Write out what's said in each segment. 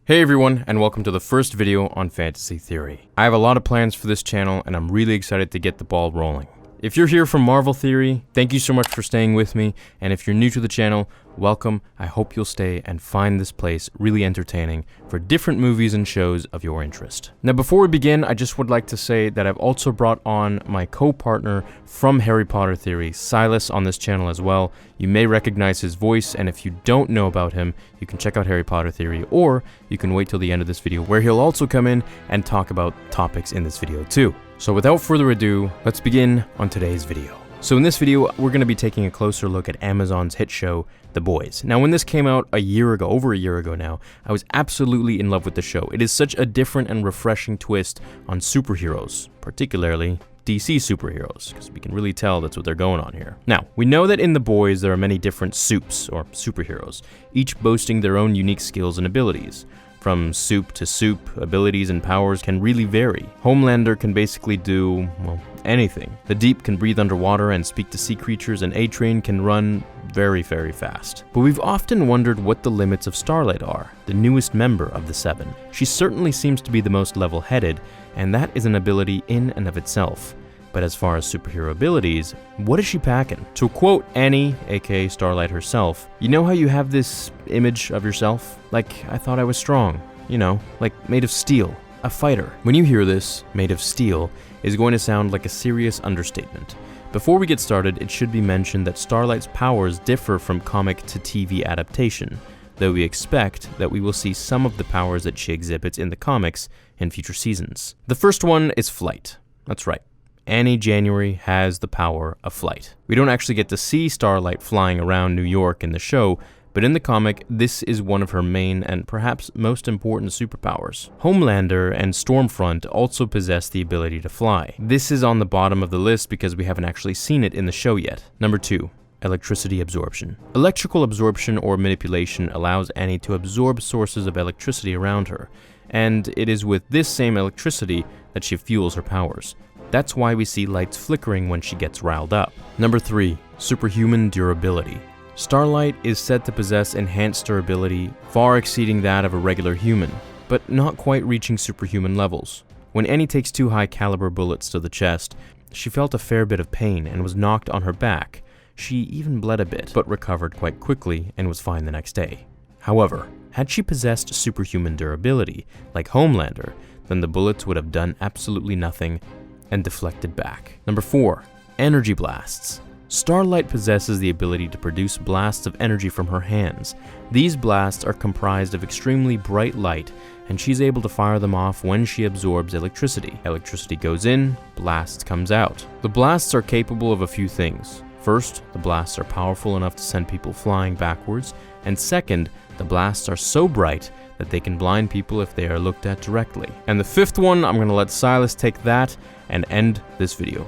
Hey everyone, and welcome to the first video on fantasy theory. I have a lot of plans for this channel, and I'm really excited to get the ball rolling. If you're here from Marvel Theory, thank you so much for staying with me, and if you're new to the channel, welcome. I hope you'll stay and find this place really entertaining for different movies and shows of your interest. Now before we begin, I just would like to say that I've also brought on my co-partner from Harry Potter Theory, Silas, on this channel as well. You may recognize his voice, and if you don't know about him, you can check out Harry Potter Theory, or you can wait till the end of this video where he'll also come in and talk about topics in this video too. So without further ado, let's begin on today's video. So in this video, we're going to be taking a closer look at Amazon's hit show, The Boys. Now when this came out over a year ago now, I was absolutely in love with the show. It is such a different and refreshing twist on superheroes, particularly DC superheroes, because we can really tell that's what they're going on here. Now, we know that in The Boys there are many different supes, or superheroes, each boasting their own unique skills and abilities. From supe to supe, abilities and powers can really vary. Homelander can basically do, well, anything. The Deep can breathe underwater and speak to sea creatures, and A-Train can run very, very fast. But we've often wondered what the limits of Starlight are, the newest member of the Seven. She certainly seems to be the most level-headed, and that is an ability in and of itself. But as far as superhero abilities, what is she packing? To quote Annie, aka Starlight herself, you know how you have this image of yourself? Like, I thought I was strong. You know, like made of steel. A fighter. When you hear this, made of steel, is going to sound like a serious understatement. Before we get started, it should be mentioned that Starlight's powers differ from comic to TV adaptation, though we expect that we will see some of the powers that she exhibits in the comics in future seasons. The first one is flight. That's right. Annie January has the power of flight. We don't actually get to see Starlight flying around New York in the show, but in the comic, this is one of her main and perhaps most important superpowers. Homelander and Stormfront also possess the ability to fly. This is on the bottom of the list because we haven't actually seen it in the show yet. Number 2. Electricity absorption. Electrical absorption or manipulation allows Annie to absorb sources of electricity around her, and it is with this same electricity that she fuels her powers. That's why we see lights flickering when she gets riled up. Number 3. Superhuman Durability. Starlight is said to possess enhanced durability far exceeding that of a regular human, but not quite reaching superhuman levels. When Annie takes 2 high-caliber bullets to the chest, she felt a fair bit of pain and was knocked on her back. She even bled a bit, but recovered quite quickly and was fine the next day. However, had she possessed superhuman durability, like Homelander, then the bullets would have done absolutely nothing and deflected back. Number 4. Energy blasts. Starlight possesses the ability to produce blasts of energy from her hands. These blasts are comprised of extremely bright light, and she's able to fire them off when she absorbs electricity. Electricity goes in, blast comes out. The blasts are capable of a few things. First, the blasts are powerful enough to send people flying backwards, and second, the blasts are so bright that they can blind people if they are looked at directly. And the 5th one, I'm going to let Silas take that and end this video.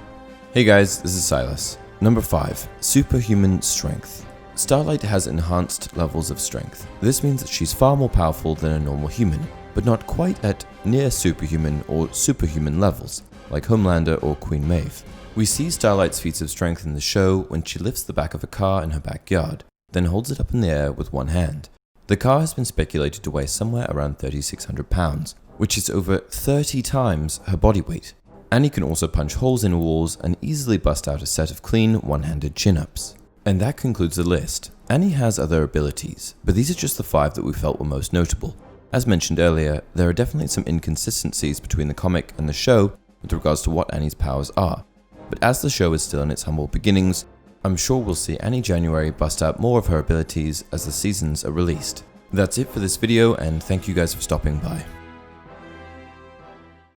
Hey guys, this is Silas. Number 5. Superhuman Strength. Starlight has enhanced levels of strength. This means that she's far more powerful than a normal human, but not quite at near superhuman or superhuman levels, like Homelander or Queen Maeve. We see Starlight's feats of strength in the show when she lifts the back of a car in her backyard, then holds it up in the air with one hand. The car has been speculated to weigh somewhere around 3,600 pounds, which is over 30 times her body weight. Annie can also punch holes in walls and easily bust out a set of clean, one-handed chin-ups. And that concludes the list. Annie has other abilities, but these are just the 5 that we felt were most notable. As mentioned earlier, there are definitely some inconsistencies between the comic and the show with regards to what Annie's powers are. But as the show is still in its humble beginnings, I'm sure we'll see Annie January bust out more of her abilities as the seasons are released. That's it for this video, and thank you guys for stopping by.